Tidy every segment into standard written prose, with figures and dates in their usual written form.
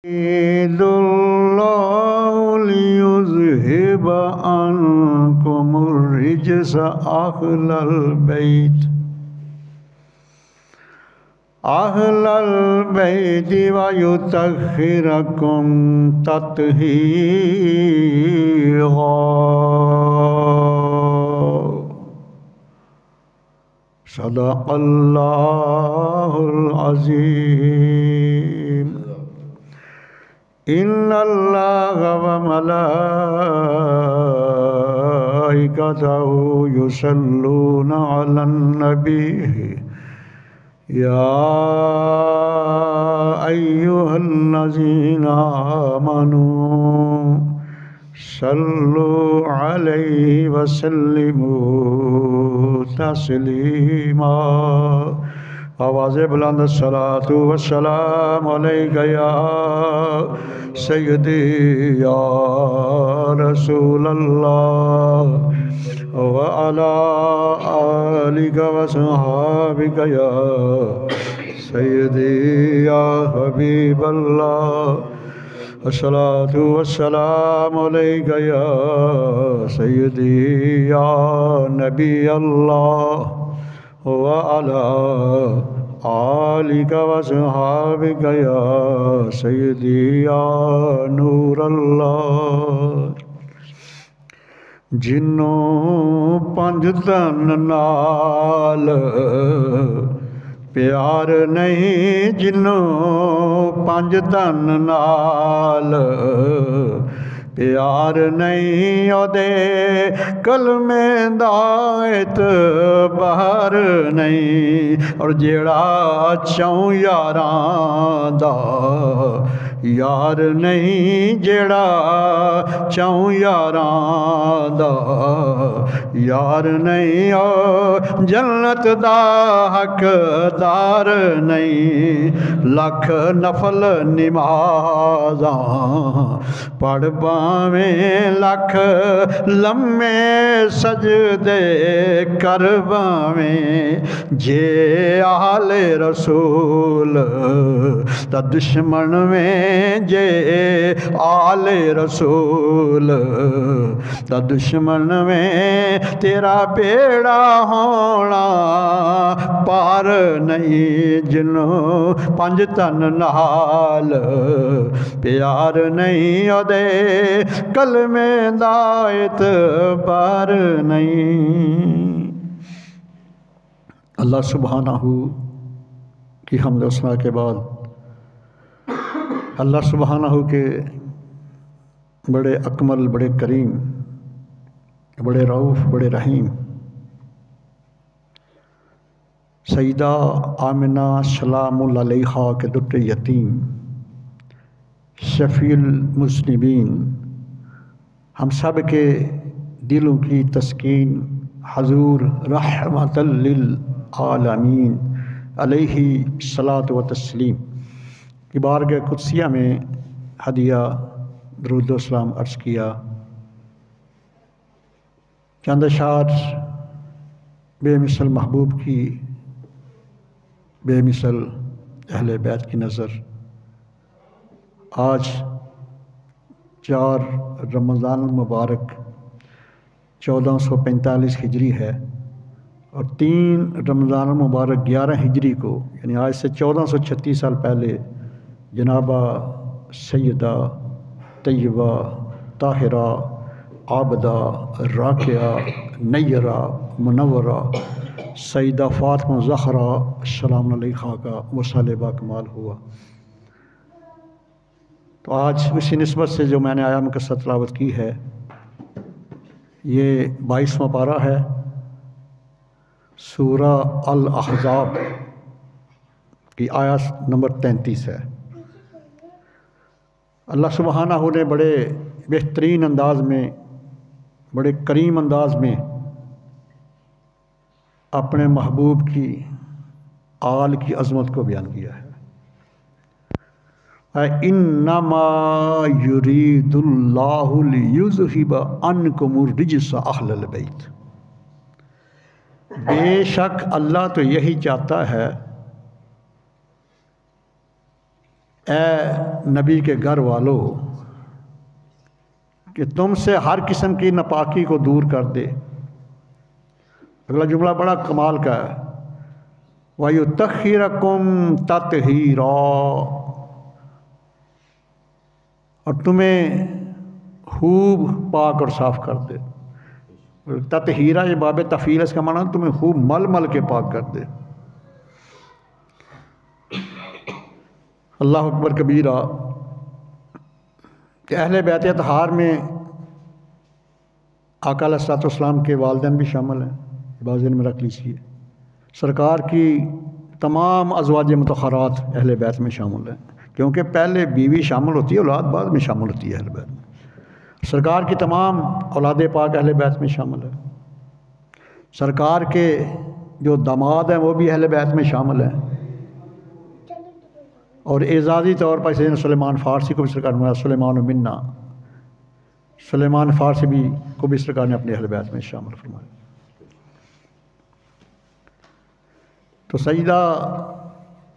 يريد الله ليذهب عنكم الرجس أهل البيت ويطهركم تطهيرا. صدق الله العظيم. إن الله وملائكته يصلون على النبي يا أيها الذين آمنوا صلوا عليه وسلموا تسلیما. آواز بلند الصلاۃ والسلام علیک یا سیدی یا رسول اللہ وعلی آلک وصحابک یا سیدی یا حبیب اللہ. الصلاۃ والسلام علیک یا سیدی یا نبی اللہ وعلی آلک وصحابک یا سیدی یا نور اللہ. جنوں پنج تن نال پیار نہیں، جنوں پنج تن نال پیار نہیں، اودے کلمے دا اعتبار نہیں. اور جیڑا چوں یاراں دا یار نہیں، جیڑا چوں یاراں دا یار نہیں، او جنت دا حقدار نہیں. لکھ نفل نمازاں پڑھ باویں، لکھ لمے سجدے کر باویں، جے آل رسول تا دشمن میں، جے آل رسول تا دشمن میں، تیرا بیڑا ہونا پار نہیں. جنوں پنج تن نال پیار نہیں، اودے کلمے دا اعتبار نہیں. اللہ سبحانہ کی حمد و ثنا کے بعد اللہ سبحانہ کے بڑے اکمل، بڑے کریم، بڑے رؤوف، بڑے رحیم سیدہ آمنہ سلام اللہ علیہا کے در یتیم، شفیع المذنبین، ہم سب کے دلوں کی تسکین حضور رحمت للعالمین علیہ الصلاۃ و تسلیم کی بارگاہ قدسیہ میں ہدیہ درود و سلام عرض کیا. چند اشعار بے مثل محبوب کی، بے مثل اہل بیت کی نظر. آج 4 رمضان المبارک 1445 ہجری ہے، اور 3 رمضان المبارک 11 ہجری کو، یعنی آج سے 1436 سال پہلے جنابہ سیدہ طیبہ طاہرہ عابدہ راکعہ نیرہ منورہ سیدہ فاطمہ زہرا السلام علیہا کا وصال باکمال ہوا. تو آج اسی نسبت سے جو میں نے آیا مقصد تلاوت کی ہے، یہ 22واں پارہ ہے، سورہ الاحزاب کی آیت نمبر 33 ہے. اللہ سبحانہ نے بڑے بہترین انداز میں، بڑے کریم انداز میں اپنے محبوب کی آل کی عظمت کو بیان کیا ہے. انما یرید اللہ لیذہب عنکم الرجس اہل البیت. بے شک اللہ تو یہی چاہتا ہے اے نبی کے گھر والو کہ تم سے ہر قسم کی ناپاکی کو دور کر دے۔ اگلا جملہ بڑا کمال کا ہے، وَيُطَهِّرَكُمْ تَطْهِيرًا، اور تمہیں خوب پاک اور صاف کر دے۔ تطہیرہ یہ باب تفعیل، اس کا معنی تمہیں خوب مل مل کے پاک کر دے۔ اللہ اکبر کبیرہ کہ اہل بیت اطہار میں آقا علیہ الصلوۃ والسلام کے والدین بھی شامل ہیں، بعض دن میں رکھ لیجیے۔ سرکار کی تمام ازواج مطہرات اہل بیت میں شامل ہیں، کیونکہ پہلے بیوی شامل ہوتی ہے، اولاد بعد میں شامل ہوتی ہے اہل بیت میں۔ سرکار کی تمام اولاد پاک اہل بیت میں شامل ہے۔ سرکار کے جو داماد ہیں وہ بھی اہل بیت میں شامل ہیں، اور اعزازی طور پر سیدنا سلیمان فارسی کو بھی سرکار نے سلیمان منا، سلیمان فارسی بھی کو بھی سرکار نے اپنے اہل بیت میں شامل فرمایا۔ تو سیدہ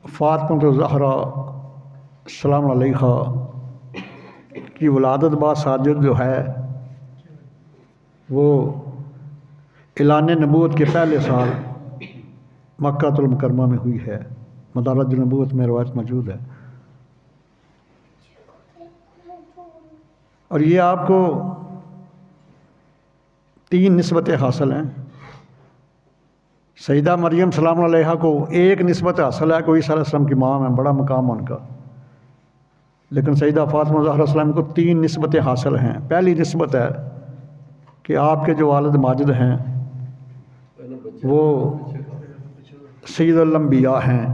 فاطمہ زہرا السلام علیہا کی ولادت باساجد جو ہے وہ اعلان نبوت کے پہلے سال مکہ المکرمہ میں ہوئی ہے، مدارج النبوت میں روایت موجود ہے۔ اور یہ آپ کو 3 نسبتیں حاصل ہیں۔ سیدہ مریم سلام علیہا کو ایک نسبت حاصل ہے، کوئی صلی اللہ علیہ وسلم کی ماں ہے، بڑا مقام ان کا، لیکن سیدہ فاطمہ زہرا السلام کو 3 نسبتیں حاصل ہیں۔ پہلی نسبت ہے کہ آپ کے جو والد ماجد ہیں وہ سید الانبیاء ہیں،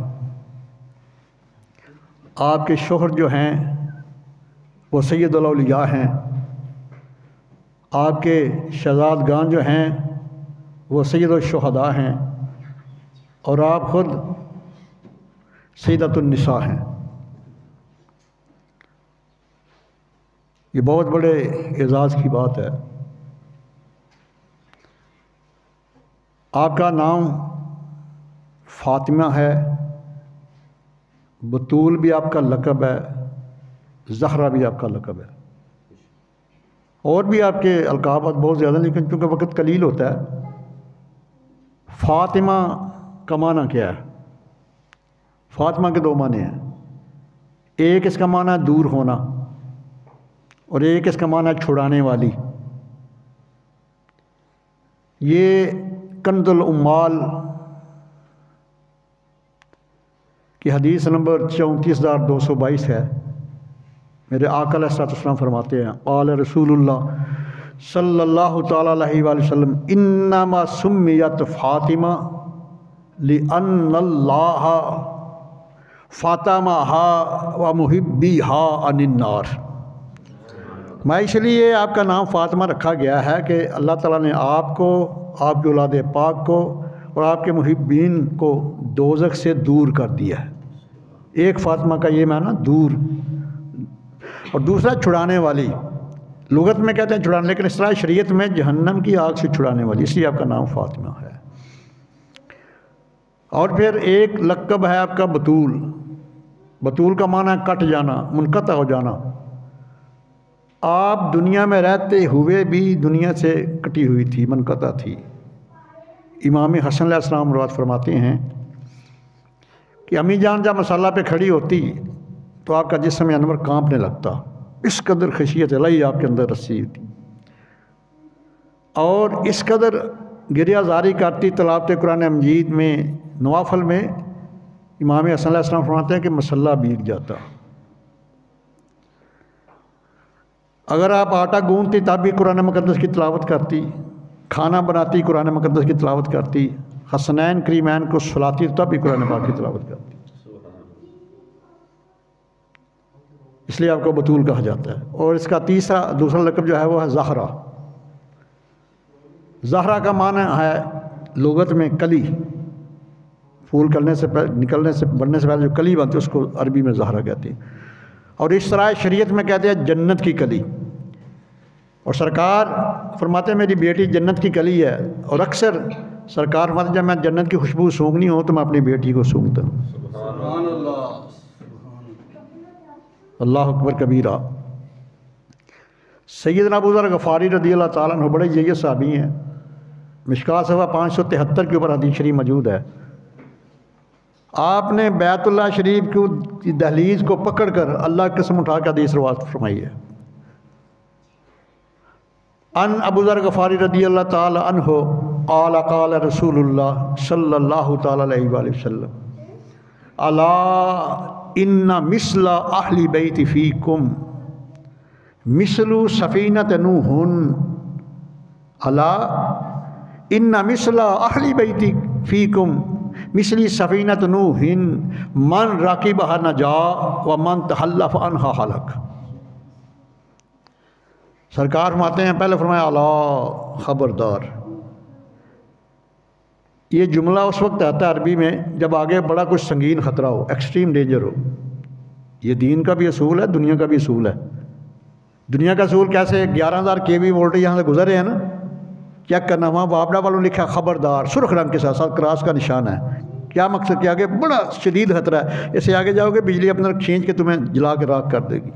آپ کے شوہر جو ہیں وہ سید الاولیاء ہیں، آپ کے شہزادگان جو ہیں وہ سید الشہداء ہیں، اور آپ خود سیدۃ النساء ہیں۔ یہ بہت بڑے اعزاز کی بات ہے۔ آپ کا نام فاطمہ ہے، بطول بھی آپ کا لقب ہے، زہرا بھی آپ کا لقب ہے، اور بھی آپ کے القابات بہت زیادہ، لیکن چونکہ وقت قلیل ہوتا ہے۔ فاطمہ کا معنی کیا ہے؟ فاطمہ کے 2 معنی ہیں، ایک اس کا معنی ہے دور ہونا، اور ایک اس کا معنی ہے چھڑانے والی۔ یہ کنز الاموال کی حدیث نمبر 34222 ہے۔ میرے آقا علیہ الصلوۃ والسلام فرماتے ہیں، قال رسول اللہ صلی اللہ تعالیٰ علیہ وآلہ وسلم انما سمیت فاطمہ لأن اللہ فاطمہا ومحبیہا عن النار۔ میں اس لیے آپ کا نام فاطمہ رکھا گیا ہے کہ اللہ تعالیٰ نے آپ کو، آپ کی اولاد پاک کو اور آپ کے محبین کو دوزخ سے دور کر دیا ہے۔ ایک فاطمہ کا یہ معنی دور، اور دوسرا چھڑانے والی۔ لغت میں کہتے ہیں چھڑانے، لیکن اصطلاح شریعت میں جہنم کی آگ سے چھڑانے والی، اس لیے آپ کا نام فاطمہ ہے۔ اور پھر ایک لقب ہے آپ کا بطول۔ بطول کا معنی ہے کٹ جانا، منقطع ہو جانا۔ آپ دنیا میں رہتے ہوئے بھی دنیا سے کٹی ہوئی تھی، منقطع تھی۔ امام حسن علیہ السلام روایت فرماتے ہیں کہ امی جان جب مصلی پہ کھڑی ہوتی تو آپ کا جسم انور کانپنے لگتا، اس قدر خشیت الہی آپ کے اندر رسی ہوتی، اور اس قدر گریہ زاری کرتی تلاوت قرآن مجید میں، نوافل میں۔ امام حسن علیہ السلام فرماتے ہیں کہ مصلی بھیگ جاتا۔ اگر آپ آٹا گوندتی تب بھی قرآن مقدس کی تلاوت کرتی، کھانا بناتی قرآن مقدس کی تلاوت کرتی، حسنین کریمین کو سلاتی تب بھی قرآن پاک کی تلاوت کرتی۔ اس لیے آپ کو بطول کہا جاتا ہے۔ اور اس کا دوسرا لقب جو ہے وہ ہے زہرا۔ زہرا کا معنی ہے لغت میں کلی، پھول نکلنے سے بڑھنے سے پہلے جو کلی بنتی ہے اس کو عربی میں زہرا کہتے ہیں، اور اس طرح شریعت میں کہتے ہیں جنت کی کلی۔ اور سرکار فرماتے ہیں میری بیٹی جنت کی کلی ہے، اور اکثر سرکار فرماتے ہیں جب میں جنت کی خوشبو سونگنی ہوں تو میں اپنی بیٹی کو سونگتا ہوں۔ سبحان اللہ۔ اللہ اکبر کبیرہ۔ سیدنا ابو ذر غفاری رضی اللہ تعالیٰ عنہ بڑے جید صحابی ہیں، مشکوٰۃ صفحہ 573 کے اوپر حدیث شریف موجود ہے۔ آپ نے بیت اللہ شریف کی دہلیز کو پکڑ کر اللہ کی قسم اٹھا کے حدیث روایت فرمائی ہے۔ ان ابو ذر غفاری رضی اللہ تعالی عنہ قال قال رسول اللہ صلی اللہ تعالی علیہ وآلہ وسلم الا ان مثل اہل بیت فیکم مثل سفینۃ نوح الا ان مثل اہل بیت فیکم مثل سفینۃ نوح من راکبها نجا ومن تخلف عنها ہلک۔ سرکار فرماتے ہیں، پہلے فرمایا الا، خبردار۔ یہ جملہ اس وقت آتا ہے عربی میں جب آگے بڑا کچھ سنگین خطرہ ہو، ایکسٹریم ڈینجر ہو۔ یہ دین کا بھی اصول ہے، دنیا کا بھی اصول ہے۔ دنیا کا اصول کیسے؟ 11,000 kV وولٹیج یہاں سے گزرے ہیں نا، چیک کرنا، وہاں بابڑا والوں نے لکھا خبردار، سرخ رنگ کے ساتھ ساتھ کراس کا نشان ہے۔ کیا مقصد؟ کہ آگے بڑا شدید خطرہ ہے، اس سے آگے جاؤ گے بجلی اپنا کھینچ کے تمہیں جلا کے راکھ کر دے گی۔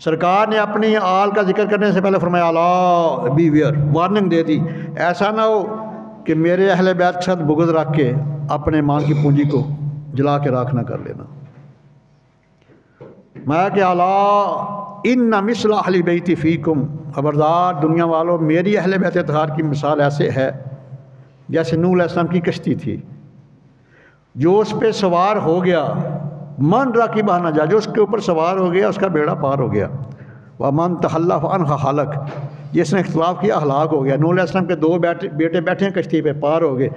سرکار نے اپنی آل کا ذکر کرنے سے پہلے فرمایا الا بی ویئر، وارننگ دے دی، ایسا نہ ہو کہ میرے اہل بیت کے ساتھ بغض رکھ کے اپنے ماں کی پونجی کو جلا کے راکھ نہ کر لینا۔ میں کہ الا ان مثل اہل بیت فیکم، خبردار دنیا والوں، میری اہل بیت اطہار کی مثال ایسے ہے جیسے نوح علیہ السلام کی کشتی تھی، جو اس پہ سوار ہو گیا، من راکبہ نجا، جو اس کے اوپر سوار ہو گیا اس کا بیڑا پار ہو گیا، ومن تخلف عنہا ہلک، جس نے اختلاف کیا ہلاک ہو گیا۔ نوح علیہ السلام کے 2 بیٹے بیٹھے ہیں کشتی پہ، پار ہو گئے،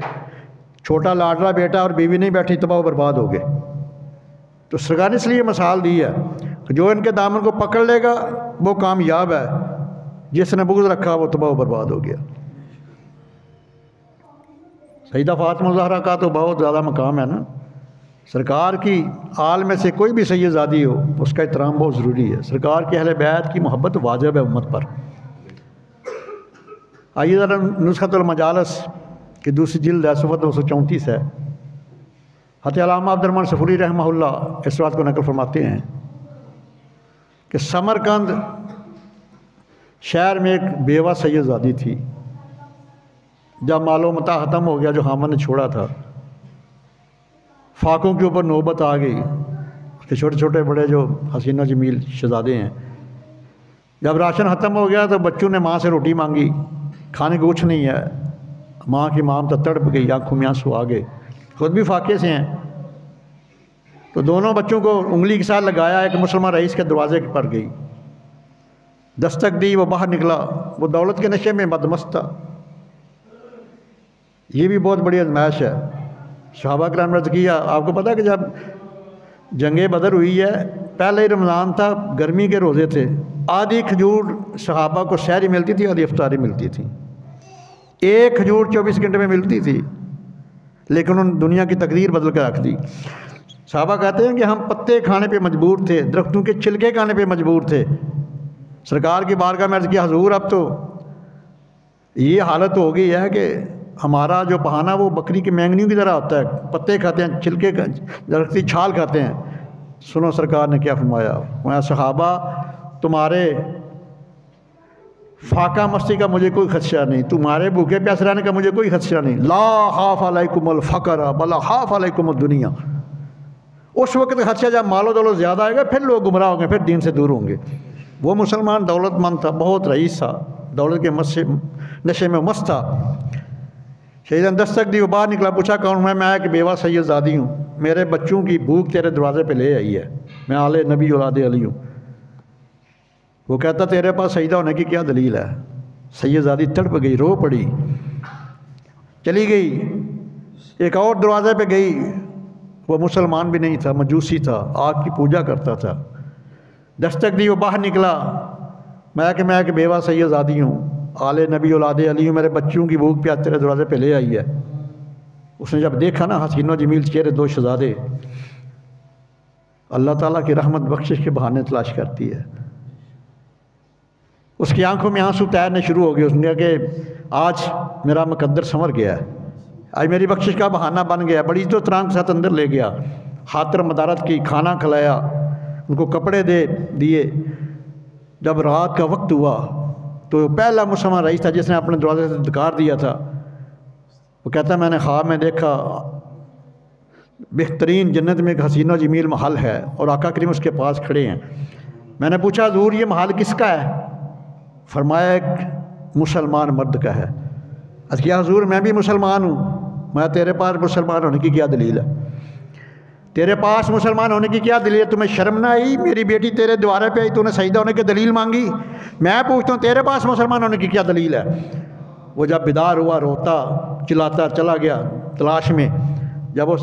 چھوٹا لاڈلا بیٹا اور بیوی نہیں بیٹھی، تباہ و برباد ہو گئے۔ تو سرکار نے اس لیے مثال دی ہے کہ جو ان کے دامن کو پکڑ لے گا وہ کامیاب ہے، جس نے بغض رکھا وہ تباہ و برباد ہو گیا۔ سیدہ فاطمہ زہرا کا تو بہت زیادہ مقام ہے نا، سرکار کی آل میں سے کوئی بھی سیدزادی ہو اس کا احترام بہت ضروری ہے۔ سرکار کے اہل بیت کی محبت واجب ہے امت پر۔ آئیے ذرا نسخۃ المجالس کی دوسری جلد ہے، صفحہ 234 ہے۔ حضرت علامہ عبد الرحمن صفوری رحمہ اللہ اس بات کو نقل فرماتے ہیں کہ سمرقند شہر میں ایک بیوہ سیدزادی تھی۔ جب مال و متاع ختم ہو گیا جو خامن نے چھوڑا تھا، فاقوں کے اوپر نوبت آ گئی، اس کے چھوٹے چھوٹے بڑے جو حسین و جمیل شہزادے ہیں۔ جب راشن ختم ہو گیا تو بچوں نے ماں سے روٹی مانگی، کھانے کو کچھ نہیں ہے۔ ماں کی مام تو تڑپ گئی، آنکھوں میں آنسو آ گئے، خود بھی فاقے سے ہیں۔ تو دونوں بچوں کو انگلی کے ساتھ لگایا، ایک مسلمان رئیس کے دروازے پر گئی، دستک دی، وہ باہر نکلا، وہ دولت کے نشے میں بدمست تھا۔ یہ بھی بہت بڑی آزمائش ہے۔ صحابہ کرام عرض کیا، آپ کو پتہ کہ جب جنگ بدر ہوئی ہے، پہلے رمضان تھا، گرمی کے روزے تھے، آدھی کھجور صحابہ کو سحری ملتی تھی، آدھی افطاری ملتی تھی، ایک کھجور 24 گھنٹے میں ملتی تھی، لیکن انہوں نے دنیا کی تقدیر بدل کے رکھ دی۔ صحابہ کہتے ہیں کہ ہم پتے کھانے پہ مجبور تھے، درختوں کے چھلکے کھانے پہ مجبور تھے۔ سرکار کی بارگاہ میں عرض کیا، حضور اب تو یہ حالت ہو گئی ہے کہ ہمارا جو پہانا وہ بکری کی مینگنیوں کی طرح ہوتا ہے، پتے کھاتے ہیں، چھلکے درختی چھال کھاتے ہیں۔ سنو سرکار نے کیا فرمایا، صحابہ تمہارے فاقہ مستی کا مجھے کوئی خدشہ نہیں، تمہارے بھوکے پیاسے رہنے کا مجھے کوئی خدشہ نہیں، لا خاف علیکم الفقر بلا خاف علیکم الدنیا۔ اس وقت خدشہ جب مال و دولت زیادہ آئے گا پھر لوگ گمراہ ہوں گے، پھر دین سے دور ہوں گے۔ وہ مسلمان دولت مند تھا، بہت رئیس تھا، دولت کے نشے میں مست تھا۔ شہیدان دستک دی، وہ باہر نکلا، پوچھا کون میں ایک بیوہ سیدزادی ہوں، میرے بچوں کی بھوک تیرے دروازے پہ لے آئی ہے، میں آل نبی اولاد علی ہوں۔ وہ کہتا تیرے پاس سجدہ ہونے کی کیا دلیل ہے؟ سیدزادی تڑپ گئی، رو پڑی، چلی گئی، ایک اور دروازے پہ گئی، وہ مسلمان بھی نہیں تھا، مجوسی تھا، آگ کی پوجا کرتا تھا۔ دستک دی، وہ باہر نکلا، میں ایک بیوہ سیدزادی ہوں، آل نبی اولاد علی ہوں، میرے بچوں کی بھوک پیاس تیرے دروازے پہ لے آئی ہے۔ اس نے جب دیکھا نا حسین و جمیل چہرے 2 شہزادے، اللہ تعالیٰ کی رحمت بخشش کے بہانے تلاش کرتی ہے۔ اس کی آنکھوں میں آنسو تیرنے شروع ہو گئے۔ اس نے کہا کہ آج میرا مقدر سنور گیا ہے، آج میری بخشش کا بہانہ بن گیا۔ بڑی تو ترام کے ساتھ اندر لے گیا، خاطر مدارت کی، کھانا کھلایا، ان کو کپڑے دیے. جب رات کا وقت ہوا تو پہلا مسلمان رئیس تھا جس نے اپنے دروازے سے دھکار دیا تھا. وہ کہتا ہے میں نے خواب میں دیکھا بہترین جنت میں ایک حسین و جمیل محل ہے اور آقا کریم اس کے پاس کھڑے ہیں. میں نے پوچھا حضور یہ محل کس کا ہے؟ فرمایا ایک مسلمان مرد کا ہے. کیا حضور میں بھی مسلمان ہوں. میں تیرے پاس مسلمان ہونے کی کیا دلیل ہے؟ تیرے پاس مسلمان ہونے کی کیا دلیل ہے؟ تمہیں شرم نہ آئی؟ میری بیٹی تیرے دوارے پہ آئی تو نے سجدہ ہونے کی دلیل مانگی. میں پوچھتا ہوں تیرے پاس مسلمان ہونے کی کیا دلیل ہے؟ وہ جب بیدار ہوا روتا چلاتا چلا گیا تلاش میں. جب اس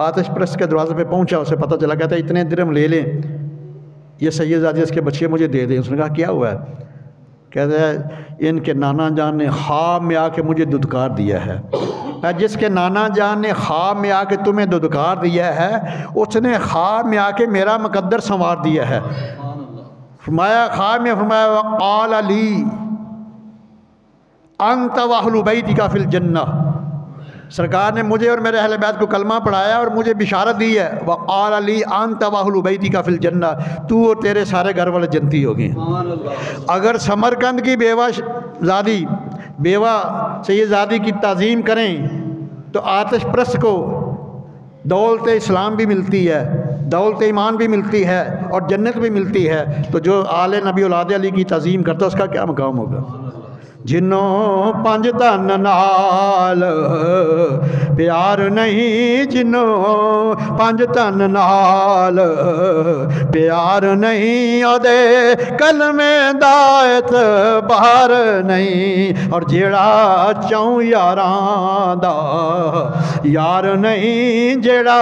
آتش پرست کے دروازے پہ پہنچا اسے پتہ چلا. کہتا ہے اتنے درہم لے لیں یہ سید زادی اس کے بچے مجھے دے دیں. اس نے کہا کیا ہوا ہے؟ کہتا ہے ان کے نانا جان نے خواب میں آ کے مجھے دودھکار دیا ہے. جس کے نانا جان نے خواب میں آ کے تمہیں دودھکار دیا ہے اس نے خواب میں آ کے میرا مقدر سنوار دیا ہے. فرمایا خواب میں فرمایا وقال علی انت واہل بیتک فی الجنہ. سرکار نے مجھے اور میرے اہل بیت کو کلمہ پڑھایا اور مجھے بشارت دی ہے وقال علی انت واہل بیتک فی الجنہ. تو اور تیرے سارے گھر والے جنتی ہو گئے. اگر سمرقند کی بیوہ سید زادی کی تعظیم کریں تو آتش پرست کو دولت اسلام بھی ملتی ہے, دولت ایمان بھی ملتی ہے اور جنت بھی ملتی ہے. تو جو آل نبی اولاد علی کی تعظیم کرتا ہے اس کا کیا مقام ہوگا؟ جنوں پنج دھن نال پیار نہیں, جنوں پنج دھن نال پیار نہیں, اودے کلمے دا اعتبار نہیں, اور جیڑا چوں یاراں دا یار نہیں, جیڑا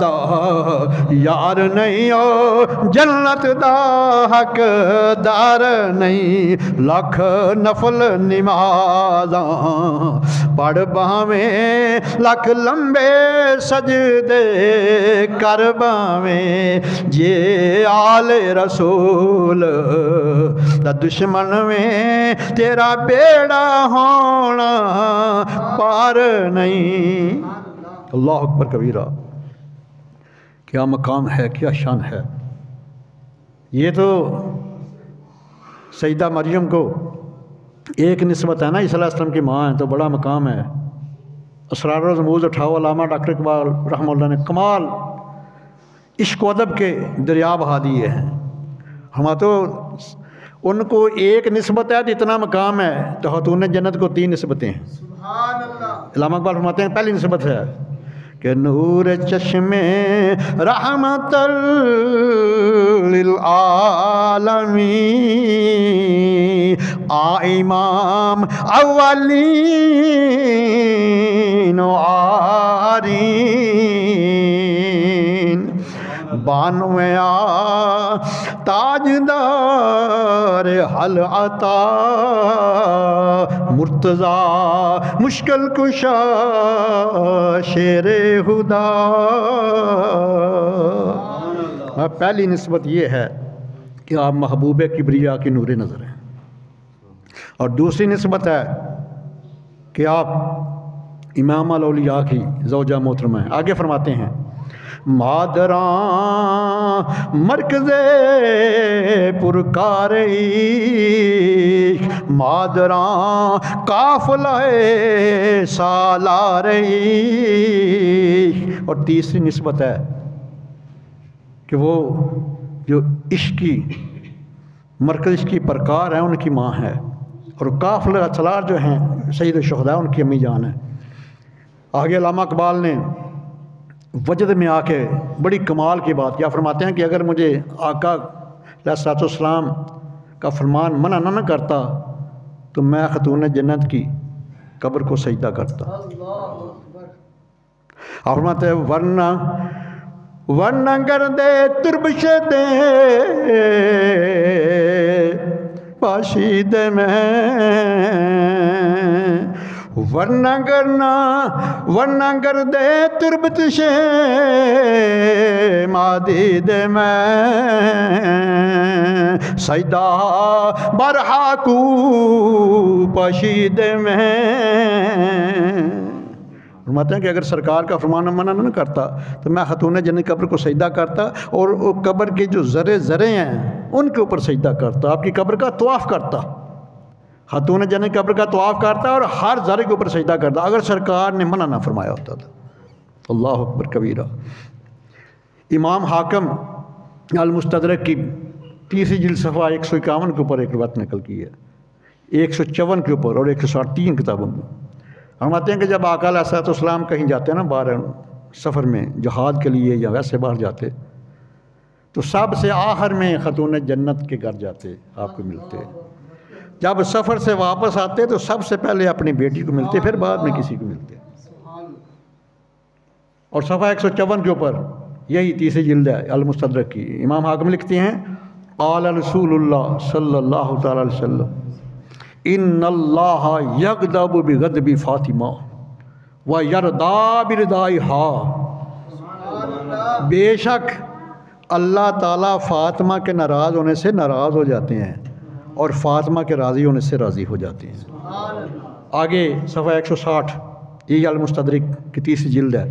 دا یار نہیں, او جنت دا حقدار نہیں. لکھ نفل نمازاں پڑھ باویں, لکھ لمبے سجدے کر باویں, جے آل رسول دا دشمن میں تیرا بیڑا ہونا پار نہیں. اللہ اکبر کبیرہ. کیا مقام ہے, کیا شان ہے. یہ تو سیدہ مریم کو ایک نسبت ہے نا, عیسیٰ علیہ السلام کی ماں ہے تو بڑا مقام ہے. اسرار و رموز اٹھاؤ علامہ ڈاکٹر اقبال رحمہ اللہ نے کمال عشق و ادب کے دریا بہا دیے ہیں. ہم تو ان کو ایک نسبت ہے تو اتنا مقام ہے, تو خاتون جنت کو 3 نسبتیں ہیں. سبحان اللہ. علامہ اقبال فرماتے ہیں پہلی نسبت ہے کہ نور چشمے رحمت للعالمین آ امام اولین و آخرین, بانویں تاجدار حل عطا مرتضی مشکل کشا شیر خدا. پہلی نسبت یہ ہے کہ آپ محبوب کبریا کی نور نظر ہیں, اور دوسری نسبت ہے کہ آپ امام الاولیاء کی زوجہ محترمہ ہیں. آگے فرماتے ہیں مادراں مرکز پرکار عشق, مادراں قافلہ سالار عشق. اور تیسری نسبت ہے کہ وہ جو عشق کی مرکز عشق کی پرکار ہے ان کی ماں ہے, اور قافلہ سالار جو ہیں سید الشہداء ان کی امی جان ہے. آگے علامہ اقبال نے وجد میں آ کے بڑی کمال کی بات کیا فرماتے ہیں کہ اگر مجھے آقا علیہ السلام کا فرمان منع نہ کرتا تو میں خاتون جنت کی قبر کو سجدہ کرتا. آپ فرماتے ہیں ورنہ گردے تربشتے پاشید میں, ورنہ گردے تربت شے مادید میں, سجدہ برحاکو پشید میں. فرماتے ہیں کہ اگر سرکار کا فرمان منع نہ کرتا تو میں خاتون جنت قبر کو سجدہ کرتا اور وہ قبر کے جو ذرے ہیں ان کے اوپر سجدہ کرتا، آپ کی قبر کا طواف کرتا، خاتون جنت قبر کا طواف کرتا اور ہر ذرے کے اوپر سجدہ کرتا اگر سرکار نے منع نہ فرمایا ہوتا تھا۔ اللہ اکبر کبیرہ۔ امام حاکم المستدرک کی 30 جلد صفحہ 151 کے اوپر ایک روایت نقل کی ہے، 154 کے اوپر اور 163 کتابوں میں فرماتے ہیں کہ جب آقا علیہ الصلوۃ والسلام کہیں جاتے ہیں نا باہر سفر میں جہاد کے لیے یا ویسے باہر جاتے تو سب سے آخر میں خاتون جنت کے گھر جاتے، آپ کو ملتے، جب سفر سے واپس آتے تو سب سے پہلے اپنی بیٹی کو ملتے، پھر بعد میں کسی کو ملتے۔ اور صفحہ 154 کے اوپر یہی 30 جلد ہے المستدرک کی، امام حاکم لکھتے ہیں قال رسول اللہ صلی اللہ تعالی علیہ وسلم ان اللہ یغضب بغضب فاطمہ ویرضا برضائها، بے شک اللہ تعالیٰ فاطمہ کے ناراض ہونے سے ناراض ہو جاتے ہیں اور فاطمہ کے راضی ہونے سے راضی ہو جاتے ہیں۔ آگے صفحہ 160 یہ المستدرک کی 30 جلد ہے،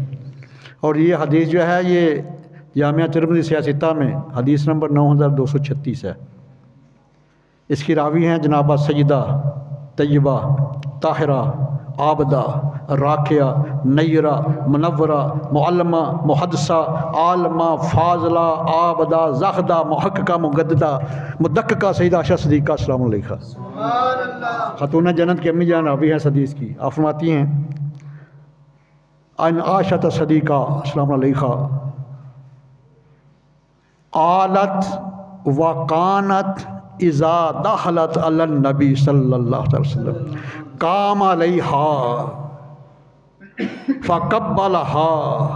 اور یہ حدیث جو ہے یہ جامعہ ترمذی سیاستہ میں حدیث نمبر 9236 ہے۔ اس کی راوی ہیں جناب سیدہ طیبہ طاہرہ عابدہ راکعہ نیرہ منورہ معلمہ محدثہ عالمہ فاضلہ عابدہ زاہدہ محققہ مجددہ مدققہ سیدہ عائشہ صدیقہ السلام علیکہ، خاتون جنت کی امی جان راوی ہیں اس حدیث کی۔ آپ فرماتی ہیں ان عائشہ صدیقہ السلام علیکہ قالت وکانت اذا دخلت علی النبی صلی اللہ علیہ وسلم قام علیہا فقبلہا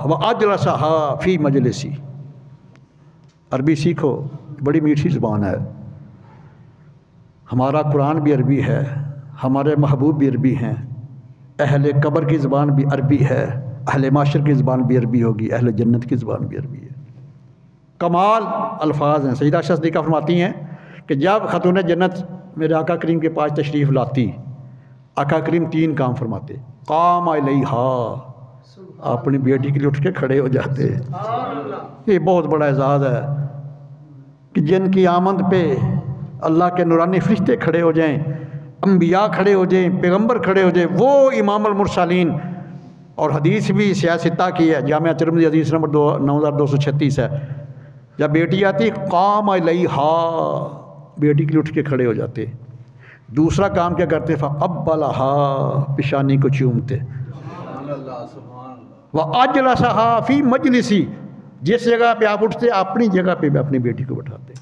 واجلسہا فی مجلسی۔ عربی سیکھو، بڑی میٹھی زبان ہے، ہمارا قرآن بھی عربی ہے، ہمارے محبوب بھی عربی ہیں، اہل قبر کی زبان بھی عربی ہے، اہل معاشر کی زبان بھی عربی ہوگی، اہل جنت کی زبان بھی عربی ہے، کمال الفاظ ہیں۔ سیدہ عائشہ صدیقہ فرماتی ہیں کہ جب خاتون جنت میرے آقا کریم کے پاس تشریف لاتی، آقا کریم 3 کام فرماتے، قام علیہا، اپنی بیٹی کے لیے اٹھ کے کھڑے ہو جاتے۔ یہ بہت بڑا اعزاز ہے کہ جن کی آمد پہ اللہ کے نورانی فرشتے کھڑے ہو جائیں، انبیاء کھڑے ہو جائیں، پیغمبر کھڑے ہو جائیں، وہ امام المرسلین۔ اور حدیث بھی سیاستہ کی ہے، جامعہ ترمذی حدیث نمبر 9236 ہے، جب بیٹی آتی قام علیہا، بیٹی کے لیے اٹھ کے کھڑے ہو جاتے۔ دوسرا کام کیا کرتے؟ فقبلہا، پیشانی کو چومتے، واجلسہا فی مجلسی، جس جگہ پہ آپ اٹھتے اپنی جگہ پہ بھی اپنی بیٹی کو بٹھاتے،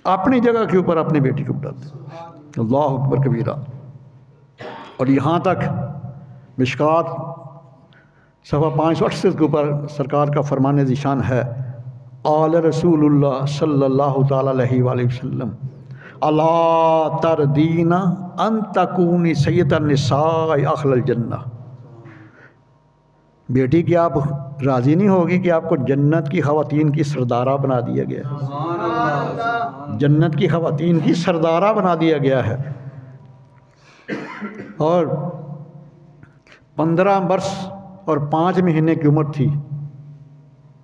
اپنی جگہ کے اوپر اپنی بیٹی کو بٹھاتے۔ اللہ اکبر کبیرہ۔ اور یہاں تک مشکات صفحہ 538 کے اوپر سرکار کا فرمان ذیشان ہے قال رسول اللہ صلی اللہ تعالی علیہ وآلہ وسلم الا تردین ان تکونی سید النساء اخل الجنہ، بیٹی کی آپ راضی نہیں ہوگی کہ آپ کو جنت کی خواتین کی سردارہ بنا دیا گیا ہے، جنت کی خواتین کی سردارہ بنا دیا گیا ہے۔ اور 15 برس اور 5 مہینے کی عمر تھی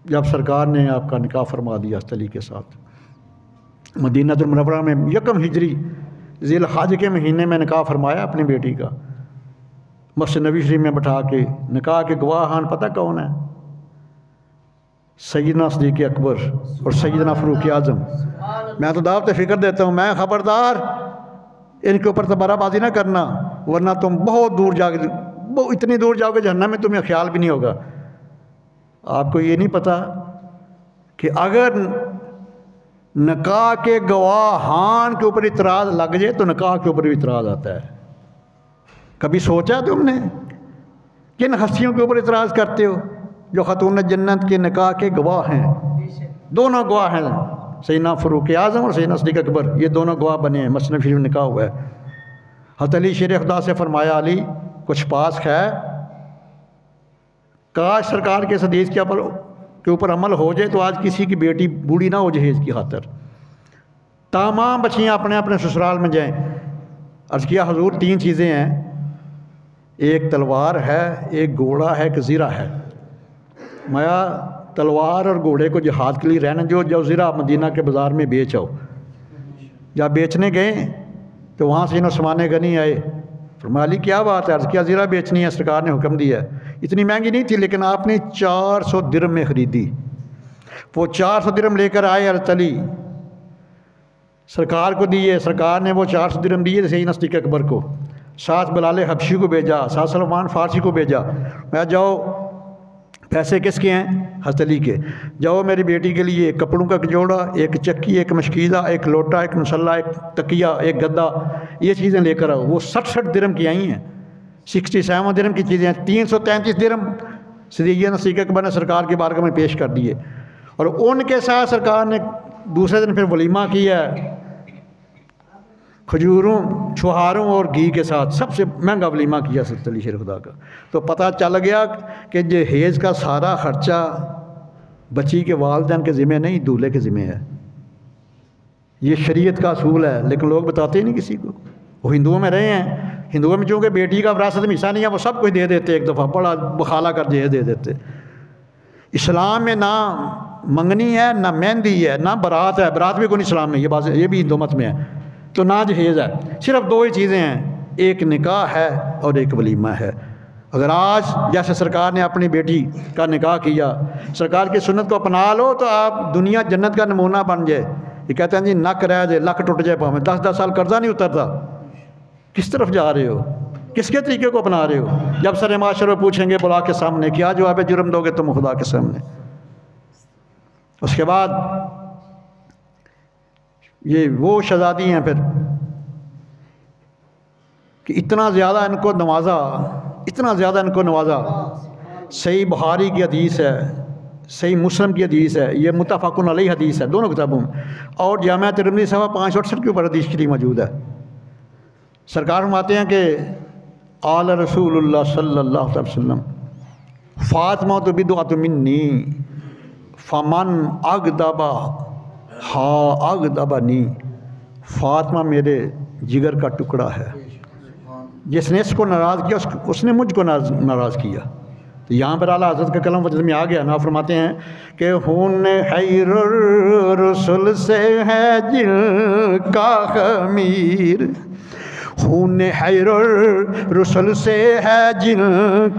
جب سرکار نے آپ کا نکاح فرما دیا اس طریقے کے ساتھ۔ مدینہ المنورہ میں 1 ہجری ذی الحج کے مہینے میں نکاح فرمایا اپنی بیٹی کا، مسجد نبوی شریف میں بٹھا کے۔ نکاح کے گواہان پتہ کون ہیں؟ سیدنا صدیق اکبر اور سیدنا فاروق اعظم۔ میں تو دعوت فکر دیتا ہوں، میں خبردار ان کے اوپر تبارہ بازی نہ کرنا، ورنہ تم بہت دور جا کے، اتنی دور جاؤ گے جہنم میں تمہیں خیال بھی نہیں ہوگا۔ آپ کو یہ نہیں پتہ کہ اگر نکاح کے گواہان کے اوپر اعتراض لگ جائے تو نکاح کے اوپر بھی اعتراض آتا ہے۔ کبھی سوچا تم نے کن ہستیوں کے اوپر اعتراض کرتے ہو جو خاتون جنت کے نکاح کے گواہ ہیں؟ دونوں گواہ ہیں، سیدنا فاروق اعظم اور سیدنا صدیق اکبر، یہ دونوں گواہ بنے ہیں، مسجد شریف نکاح ہوا ہے۔ حضرت علی شیر خدا سے فرمایا علی کچھ پاس ہے، کاش سرکار کے حدیث کے اوپر عمل ہو جائے تو آج کسی کی بیٹی بوڑھی نہ ہو جہیز کی خاطر، تمام بچیاں اپنے اپنے سسرال میں جائیں۔ عرض کیا حضور 3 چیزیں ہیں، ایک تلوار ہے، ایک گھوڑا ہے، ایک زیرہ ہے۔ مایا تلوار اور گھوڑے کو جہاد کے لیے رہنے جو زیرہ مدینہ کے بازار میں بیچ آؤ۔ جب بیچنے گئے تو وہاں سے عثمان غنی آئے، فرمایا علی کیا بات ہے؟ عرض کیا زیرہ بیچنی ہے، سرکار نے حکم دیا ہے۔ اتنی مہنگی نہیں تھی لیکن آپ نے 400 درہم میں خریدی۔ وہ 400 درہم لے کر آئے حضرت علی، سرکار کو دیے، سرکار نے وہ 400 درہم دیے سیدنا صدیق اکبر کو، ساتھ بلال حبشی کو بھیجا، ساتھ سلمان فارسی کو بھیجا۔ میں جاؤ، پیسے کس کے ہیں؟ حضرت علی کے۔ جاؤ میری بیٹی کے لیے ایک کپڑوں کا جوڑا، ایک چکی، ایک مشکیزہ، ایک لوٹا، ایک مسلح، ایک تکیہ، ایک گدا، یہ چیزیں لے کر آؤ۔ وہ 67 درہم کی آئی ہیں، 67 درہم کی چیزیں ہیں۔ 333 درہم سیدنا صدیق اکبر نے سرکار کی بارگاہ میں پیش کر دیے، اور ان کے ساتھ سرکار نے دوسرے دن پھر ولیمہ کیا ہے، کھجوروں، چھہاروں اور گھی کے ساتھ، سب سے مہنگا ولیمہ کیا حضرت علی شیر خدا کا۔ تو پتہ چل گیا کہ جہیز کا سارا خرچہ بچی کے والدین کے ذمہ نہیں، دولہے کے ذمہ ہے۔ یہ شریعت کا اصول ہے، لیکن لوگ بتاتے ہی نہیں کسی کو۔ وہ ہندوؤں میں رہے ہیں، ہندوؤں میں چونکہ بیٹی کا وراثت میں حصہ نہیں ہے، وہ سب کچھ دے دیتے، ایک دفعہ بڑا بخالہ کر جہیز دے دیتے۔ اسلام میں نہ منگنی ہے، نہ مہندی ہے، نہ برات ہے، برات بھی کوئی اسلام میں، یہ بھی ہندو مت میں ہے، تو نہ جہیز ہے۔ صرف دو ہی چیزیں ہیں، ایک نکاح ہے اور ایک ولیمہ ہے۔ اگر آج جیسے سرکار نے اپنی بیٹی کا نکاح کیا، سرکار کی سنت کو اپنا لو تو آپ دنیا جنت کا نمونہ بن جائے۔ یہ کہتے ہیں جی نک رہ جائے، لک ٹوٹ جائے پاؤں میں، 10 سال قرضہ نہیں اترتا۔ کس طرف جا رہے ہو؟ کس کے طریقے کو اپنا رہے ہو؟ جب سر معاشرے پوچھیں گے بلا کے سامنے کیا جواب ہے؟ جرم دو گے تم خدا کے سامنے۔ اس کے بعد یہ وہ شہزادی ہیں پھر کہ اتنا زیادہ ان کو نوازا، اتنا زیادہ ان کو نوازا۔ صحیح بخاری کی حدیث ہے، صحیح مسلم کی حدیث ہے، یہ متفق علیہ حدیث ہے دونوں کتابوں میں، اور جامعہ ترمذی صفحہ 568 کے اوپر حدیث شریف موجود ہے۔ سرکار فرماتے ہیں کہ قال رسول اللہ صلی اللہ علیہ وسلم فاطمہ تو بدعۃ منی فمن اغضب اغضبنی، فاطمہ میرے جگر کا ٹکڑا ہے، جس نے اس کو ناراض کیا اس نے مجھ کو ناراض کیا۔ تو یہاں پر اعلیٰ حضرت کا کلام وجد میں آ گیا نا، فرماتے ہیں کہ خون خیر الرسل سے ہے جن کا خمیر، خون خیر الرسل سے ہے جن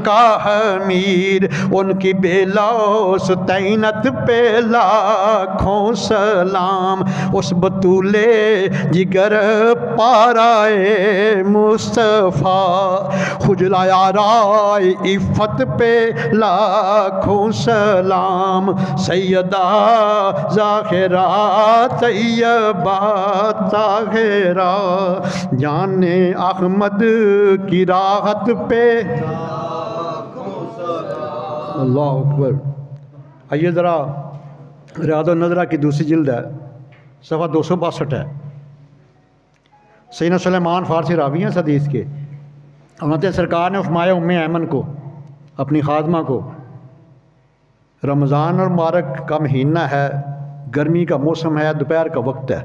کا خمیر، ان کی بے لوث طینت پہ لاکھوں سلام، اس بطولے جگر پارائے مصطفیٰ، خجلہ یارائے عفت پہ لاکھوں سلام، سیدہ ذاخرہ طیبہ طاہرہ، جان احمد کی راحت پہ اللہ اکبر۔ آئیے ذرا ریاض النظرہ کی دوسری جلد ہے، صفحہ 262 ہے۔ سیدنا سلیمان فارسی راوی ہیں اس حدیث کے، فرماتے سرکار نے فرمایا ام ایمن کو، اپنی خادمہ کو، رمضان اور مبارک کا مہینہ ہے، گرمی کا موسم ہے، دوپہر کا وقت ہے،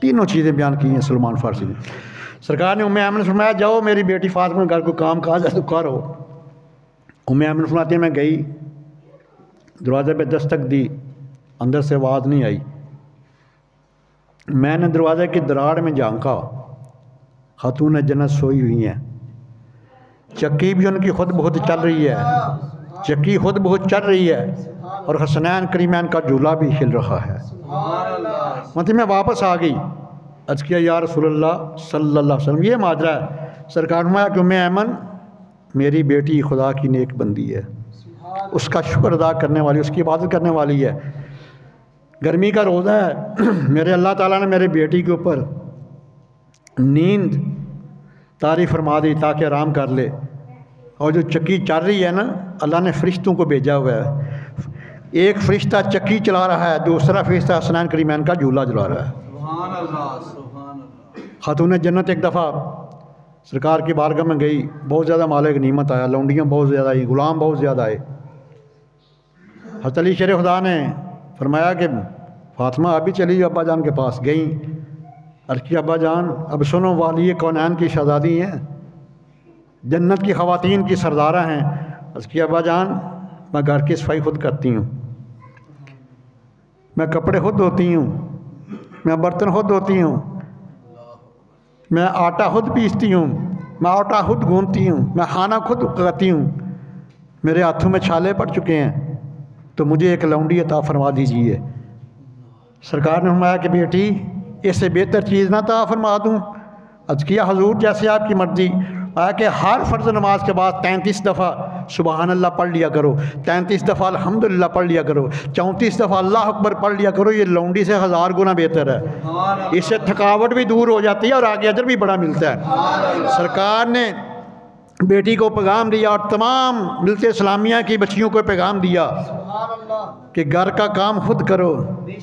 تینوں چیزیں بیان کی ہیں سلمان فارسی نے۔ سرکار نے ام ایمن سے فرمایا جاؤ میری بیٹی فاطمہ گھر کو کام کاج ہے تو کرو۔ ام ایمن فرماتی ہیں میں گئی، دروازے پہ دستک دی، اندر سے آواز نہیں آئی، میں نے دروازے کی دراڑ میں جھانکا، خاتون جنت سوئی ہوئی ہیں، چکی بھی ان کی خود بہت چل رہی ہے، چکی خود بہت چل رہی ہے، اور حسنین کریمین کا جھولا بھی ہل رہا ہے۔ مطلب میں واپس آ گئی، عرض کیا یا رسول اللہ صلی اللہ علیہ وسلم یہ ماجرا ہے۔ سرکار نے فرمایا کہ ام ایمن میری بیٹی خدا کی نیک بندی ہے، اس کا شکر ادا کرنے والی، اس کی عبادت کرنے والی ہے، گرمی کا روزہ ہے، میرے اللہ تعالیٰ نے میرے بیٹی کے اوپر نیند طاری فرما دی تاکہ آرام کر لے، اور جو چکی چل رہی ہے نا اللہ نے فرشتوں کو بھیجا ہوا ہے، ایک فرشتہ چکی چلا رہا ہے، دوسرا فرشتہ حسنین کریمین کا جھولا جلا رہا ہے۔ خاتون جنت ایک دفعہ سرکار کی بارگاہ میں گئی، بہت زیادہ مال غنیمت آیا، لونڈیاں بہت زیادہ آئی، غلام بہت زیادہ آئے۔ حضرت علی شیر خدا نے فرمایا کہ فاطمہ ابھی چلی ابا جان کے پاس، گئیں، عرض کیا ابا جان اب سنو والی کونین کی شہزادی ہیں، جنت کی خواتین کی سردارہ ہیں. عرض کیا ابا جان میں گھر کی صفائی خود کرتی ہوں، میں کپڑے خود دھوتی ہوں، میں برتن خود دھوتی ہوں، میں آٹا خود پیستی ہوں، میں آٹا خود گوندتی ہوں، میں کھانا خود پکاتی ہوں، میرے ہاتھوں میں چھالے پڑ چکے ہیں، تو مجھے ایک لونڈی عطا فرما دیجیے. سرکار نے فرمایا کہ بیٹی اس سے بہتر چیز نہ عطا فرما دوں؟ عرض کیا حضور جیسے آپ کی مرضی. آیا کہ ہر فرض نماز کے بعد 33 دفعہ سبحان اللہ پڑھ لیا کرو، 33 دفعہ الحمدللہ پڑھ لیا کرو، 34 دفعہ اللہ اکبر پڑھ لیا کرو. یہ لونڈی سے 1000 گنا بہتر ہے. اس سے تھکاوٹ بھی دور ہو جاتی ہے اور آگے اجر بھی بڑا ملتا ہے. سرکار نے بیٹی کو پیغام دیا اور تمام ملت اسلامیہ کی بچیوں کو پیغام دیا کہ گھر کا کام خود کرو،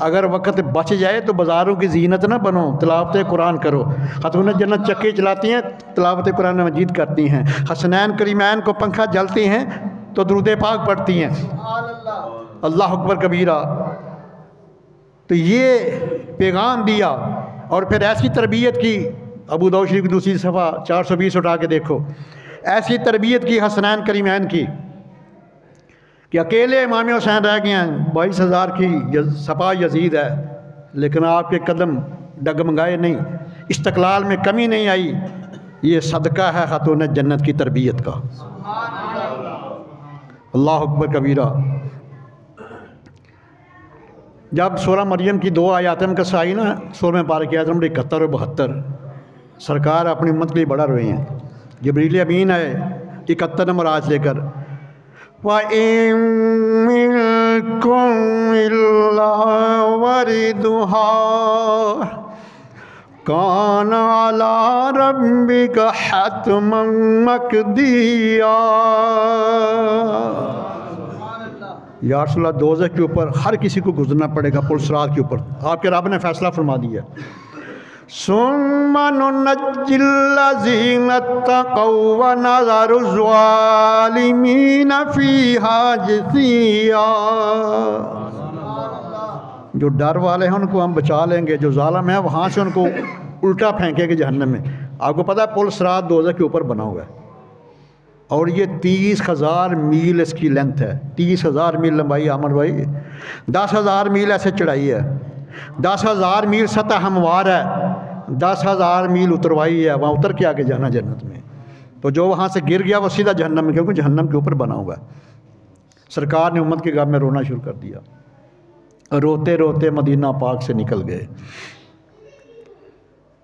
اگر وقت بچ جائے تو بازاروں کی زینت نہ بنو، تلاوت قرآن کرو. خاتون جنت چکی چلاتی ہیں، تلاوت قرآن مجید کرتی ہیں. حسنین کریمین کو پنکھا جلتی ہیں تو درود پاک پڑھتی ہیں. اللہ اکبر کبیرہ. تو یہ پیغام دیا اور پھر ایسی تربیت کی. ابو داؤد شریف کی دوسری صفحہ 420 اٹھا کے دیکھو. ایسی تربیت کی حسنین کریمین کی کہ اکیلے امام حسین رہ گئے ہیں. 22,000 کی سپاہ یزید ہے لیکن آپ کے قدم ڈگمگائے نہیں، استقلال میں کمی نہیں آئی. یہ صدقہ ہے خاتون جنت کی تربیت کا. اللہ اکبر کبیرہ. جب سورہ مریم کی 2 آیات مقدسہ آئی نا، سورہ پارہ آیت نمبر 71 اور 72، سرکار اپنی امت کے لیے بڑا روئے ہیں. جبریل امین آئے 71 نمبر آیت لے کر، وَإِن مِّنكُمْ إِلَّا وَارِدُهَا كَانَ عَلَىٰ رَبِّكَ حَتْمًا مَّقْضِيًّا. یا رسول اللہ دوزخ کے اوپر ہر کسی کو گزرنا پڑے گا، پل صراط کے اوپر. آپ کے رب نے فیصلہ فرما دیا. ثُمَّ نُنَجِّي الَّذِينَ اتَّقَوْا وَنَذَرُ الظَّالِمِينَ فِيهَا جِثِيًّا. جو ڈر والے ہیں ان کو ہم بچا لیں گے، جو ظالم ہیں وہاں سے ان کو الٹا پھینکیں گے جہنم میں. آپ کو پتہ ہے پل صراط دوزخ کے اوپر بنا ہوا ہے اور یہ 30,000 میل اس کی لینتھ ہے. 30,000 میل لمبائی. عامر بھائی 10,000 میل ایسے چڑھائی ہے، 10,000 میل سطح ہموار ہے، 10,000 میل اتروائی ہے. وہاں اتر کے آگے جانا جنت میں. تو جو وہاں سے گر گیا وہ سیدھا جہنم میں، کیونکہ جہنم کے اوپر بنا ہوا ہے. سرکار نے امت کے غم میں رونا شروع کر دیا. روتے روتے مدینہ پاک سے نکل گئے.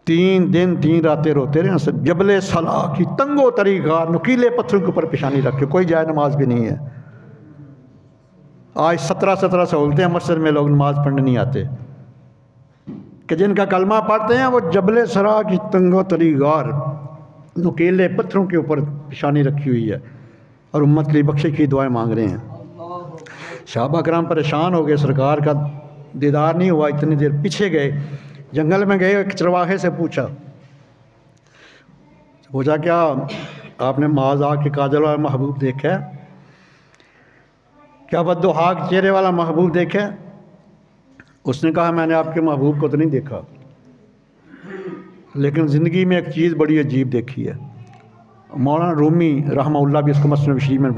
3 دن 3 راتیں روتے رہے. جبل صلاح کی تنگو تری غار، نکیلے پتھروں کے اوپر پیشانی رکھے، کوئی جائے نماز بھی نہیں ہے. آج 17 سہولتیں مسجد میں لوگ نماز پڑھنے نہیں آتے کہ جن کا کلمہ پڑھتے ہیں وہ جبل صلاح کی تنگو تری غار، نکیلے پتھروں کے اوپر پیشانی رکھی ہوئی ہے اور امت کے لیے بخشش کی دعائیں مانگ رہے ہیں. صحابہ کرام پریشان ہو گئے، سرکار کا دیدار نہیں ہوا. اتنی دیر پیچھے گئے، جنگل میں گئے. ایک چرواہے سے پوچھا کیا آپ نے معاذ آگ کے کاجل والا محبوب دیکھا ہے؟ کیا بدوحاک چہرے والا محبوب دیکھا ہے؟ اس نے کہا میں نے آپ کے محبوب کو تو نہیں دیکھا، لیکن زندگی میں ایک چیز بڑی عجیب دیکھی ہے. مولانا رومی رحمہ اللہ بھی اس کو مسند شریف میں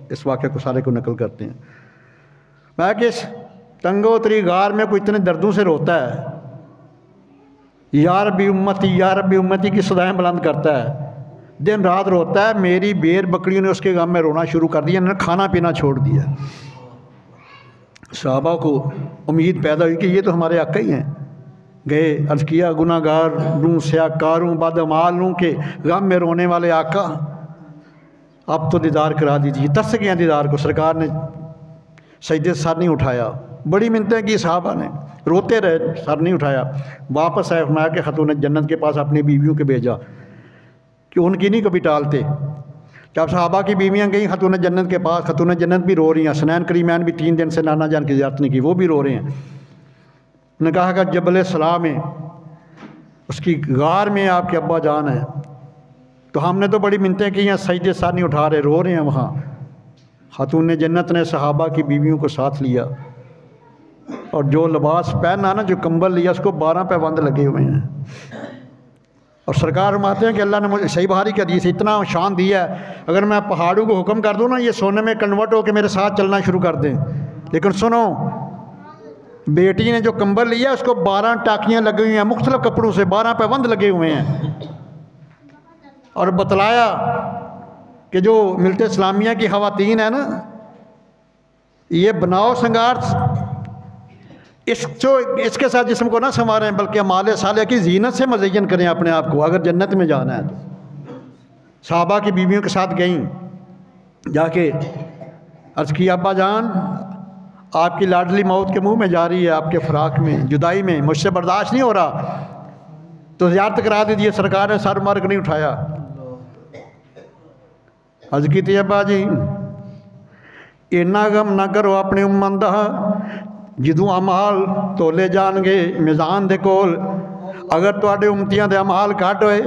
اس واقعے کو سارے کو نقل کرتے ہیں. میں کہ اس تنگو تری غار میں کوئی اتنے دردوں سے روتا ہے، یا ربی امتی یا ربی امتی کی صدائیں بلند کرتا ہے، دن رات روتا ہے. میری بیر بکریوں نے اس کے غم میں رونا شروع کر دیا، انہوں نے کھانا پینا چھوڑ دیا. صحابہ کو امید پیدا ہوئی کہ یہ تو ہمارے آقا ہی ہیں. گئے عرض کیا گناہ گاروں سیاکاروں بدعمالوں کے غم میں رونے والے آقا اب تو دیدار کرا دیجیے. ترس گیا دیدار کو. سرکار نے سجدے سے سر نہیں اٹھایا. بڑی منتیں کی صحابہ نے، روتے رہے، سر نہیں اٹھایا. واپس آئے، فرمایا کہ خاتون جنت کے پاس اپنی بیویوں کے بھیجا کہ ان کی نہیں کبھی ٹالتے. جب صحابہ کی بیویاں گئیں خاتون جنت کے پاس، خاتون جنت بھی رو رہی ہیں. حسنین کریمین بھی 3 دن سے نانا جان کی زیارت نہیں کی، وہ بھی رو رہے ہیں. انہوں نے کہا کہ جبل صلاح میں اس کی غار میں آپ کے ابا جان ہیں، تو ہم نے تو بڑی منتیں کی ہیں، سجدے سر نہیں اٹھا رہے، رو رہے ہیں وہاں. خاتون جنت نے صحابہ کی بیویوں کو ساتھ لیا اور جو لباس پہنا نا، جو کمبل لیا، اس کو 12 پیوند لگے ہوئے ہیں اور سرکار فرماتے ہیں کہ اللہ نے مجھے صحیح بخاری کی حدیث اتنا شان دیا ہے، اگر میں پہاڑوں کو حکم کر دوں نا یہ سونے میں کنورٹ ہو کے میرے ساتھ چلنا شروع کر دیں۔ لیکن سنو، بیٹی نے جو کمبل لیا اس کو 12 ٹاکیاں لگی ہوئی ہیں مختلف کپڑوں سے، 12 پیبند لگے ہوئے ہیں، اور بتلایا کہ جو ملت اسلامیہ کی خواتین ہیں نا، یہ بناؤ سنگار اس کے ساتھ جسم کو نہ سنواریں بلکہ اعمال صالحہ کی زینت سے مزین کریں اپنے آپ کو اگر جنت میں جانا ہے تو۔ صحابہ کی بیویوں کے ساتھ گئیں، جا کے عرض کی ابا جان آپ کی لاڈلی موت کے منہ میں جا رہی ہے، آپ کے فراق میں، جدائی میں، مجھ سے برداشت نہیں ہو رہا، تو زیارت کرا دیجیے۔ سرکار نے سر مارک نہیں اٹھایا۔ عرض کی تھی ابا جی اینا غم نہ کرو اپنی امت دا، جدوں اعمال تولے جان گے میزان دے کول، اگر تواڈے امتیاں دے اعمال گھٹ ہوئے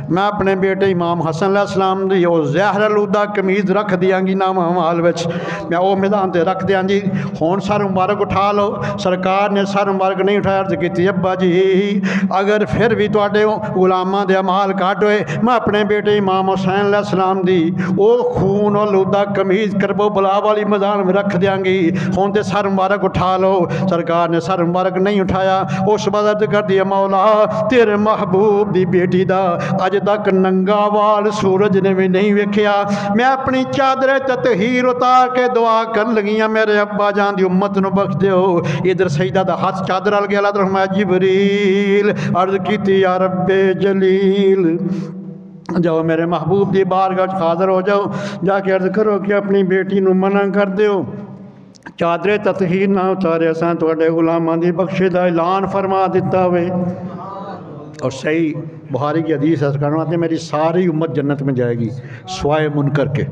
میں اپنے بیٹے امام حسن علیہ السلام دی او زہر آلودہ قمیض رکھ دیاں گی نام اعمال وچ، میں او میدان تے رکھ دیاں جی۔ ہون سر مبارک اٹھا لو۔ سرکار نے سر مبارک نہیں اٹھایا۔ عرض کیتی ابا جی اگر پھر بھی تواڈے غلاماں دے اعمال گھٹ ہوئے میں اپنے بیٹے امام حسین علیہ السلام دی او خون آلودہ قمیض کربو بلا والی میدان میں رکھ دیاں گی، ہون تے سر مبارک اٹھا لو۔ سرکار نے سر مبارک نہیں اٹھایا۔ اس وقت کر دیا مولا تیرے محبوب دی بیٹی دا اج تک ننگا وال سورج نے بھی نہیں ویکھیا، میں اپنی چادر تطہیر اتار کے دعا کر لگیاں میرے ابا جان دی امت نو بخش دیو۔ ادھر سجدہ دا ہاتھ چادر ال گیا، اللہ تعالی فرمایا جبریل عرض کیتی یا رب جلیل جاؤ میرے محبوب دی بارگاہ حاضر ہو جاؤ، جا کے عرض کرو کہ اپنی بیٹی نو منع کر دیو چادر تطہیر نہ اتارے، اساں تواڈے غلاماں دی بخشش دا اعلان فرما دیتا ہوئے۔ اور صحیح بخاری کی حدیث ہے، فرماتے ہیں میری ساری امت جنت میں جائے گی سوائے منکر کے۔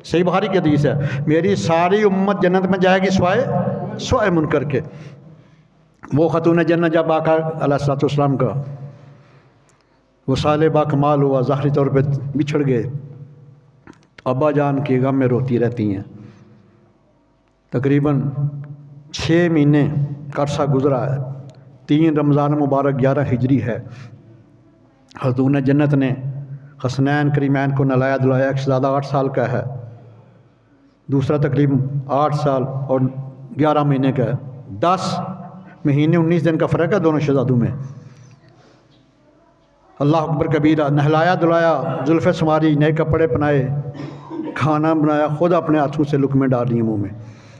صحیح بخاری کی حدیث ہے، میری ساری امت جنت میں جائے گی سوائے منکر کے۔ وہ خاتون جنت جب آقا علیہ السلام کا وصال با کمال ہوا، ظاہری طور پہ بچھڑ گئے، ابا جان کے غم میں روتی رہتی ہیں۔ تقریباً 6 مہینے کا عرصہ گزرا ہے، 3 رمضان مبارک 11 ہجری ہے۔ خاتون جنت نے حسنین کریمین کو نلایا دلایا، ایک شہزادہ 8 سال کا ہے، دوسرا تقریباً 8 سال اور 11 مہینے کا ہے، 10 مہینے 19 دن کا فرق ہے دونوں شہزادوں میں۔ اللہ اکبر کبیرہ، نہلایا دلایا، زلفیں سنواری، نئے کپڑے پہنائے، کھانا بنایا، خود اپنے ہاتھوں سے لقمے ڈال دیے منہ میں،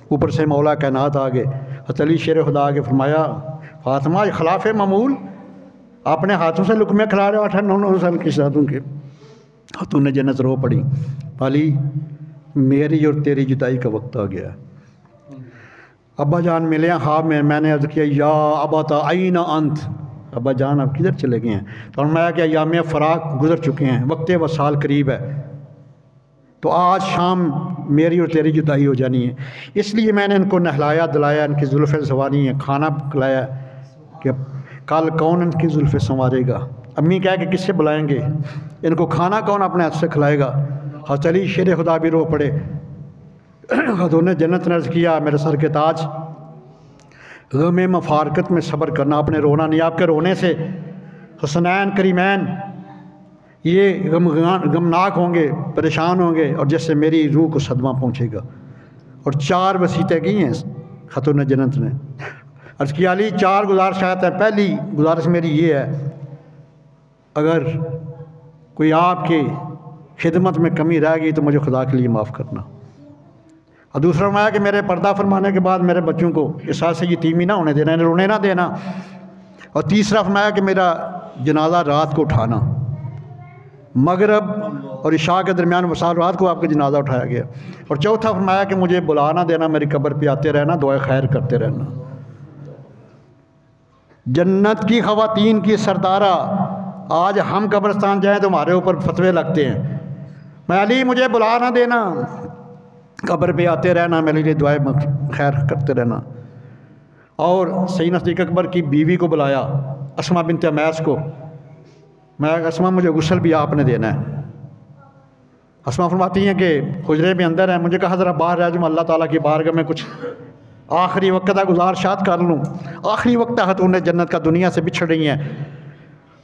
اوپر سے مولا کائنات آگے حضرت علی شیر خدا آگے فرمایا فاطمہ خلاف معمول اپنے ہاتھوں سے لقمے کھلا رہے 8-9 سال کی شہزادوں کے۔ خاتون جنت رو پڑی، پالی میری اور تیری جدائی کا وقت آ گیا۔ ابا جان ملے ہیں خواب میں نے عرض کیا یا ابا این انت، ابا جان آپ کدھر چلے گئے ہیں؟ تو فرمایا کہ ایام فراق گزر چکے ہیں، وقت وصال قریب ہے، تو آج شام میری اور تیری جدائی ہو جانی ہے، اس لیے میں نے ان کو نہلایا دلایا، ان کی زلفیں سنواری ہیں، کھانا کھلایا کہ کل کون ان کی زلفیں سنوارے گا۔ امی کہا کہ کس سے بلائیں گے ان کو، کھانا کون اپنے ہاتھ سے کھلائے گا۔ حضرت علی شیر خدا بھی رو پڑے۔ خاتون جنت نے عرض کیا میرے سر کے تاج، غم مفارقت میں صبر کرنا، اپنے رونا نہیں، آپ کے رونے سے حسنین کریمین یہ غمناک ہوں گے، پریشان ہوں گے، اور جس سے میری روح کو صدمہ پہنچے گا۔ اور 4 وصیتیں کی ہیں خاتون جنت نے۔ عرض کیا علی 4 گزارشات ہیں، پہلی گزارش میری یہ ہے اگر کوئی آپ کی خدمت میں کمی رہ گئی تو مجھے خدا کے لیے معاف کرنا، اور دوسرا فرمایا کہ میرے پردہ فرمانے کے بعد میرے بچوں کو اس حال سے یتیمی نہ ہونے دینا، رونے نہ دینا، اور تیسرا فرمایا کہ میرا جنازہ رات کو اٹھانا، مغرب اور عشاء کے درمیان وصال رات کو آپ کا جنازہ اٹھایا گیا، اور چوتھا فرمایا کہ مجھے بلا نہ دینا، میری قبر پہ آتے رہنا، دعائے خیر کرتے رہنا۔ جنت کی خواتین کی سردارہ، آج ہم قبرستان جائیں تو ہمارے اوپر فتوے لگتے ہیں، میں علی مجھے بلا نہ دینا، قبر پہ آتے رہنا، میرے لیے دعائیں خیر کرتے رہنا۔ اور سیدنا صدیق اکبر کی بیوی کو بلایا، اسماء بنت امیس کو، میں اسماء مجھے غسل بھی آپ نے دینا ہے۔ اسماء فرماتی ہیں کہ حجرے میں اندر ہیں، مجھے کہا ذرا باہر رہ جاؤں، اللہ تعالیٰ کی بارگاہ میں کچھ آخری وقت کا گزارشات کر لوں۔ آخری وقت خاتون جنت کا دنیا سے بچھڑ رہی ہیں،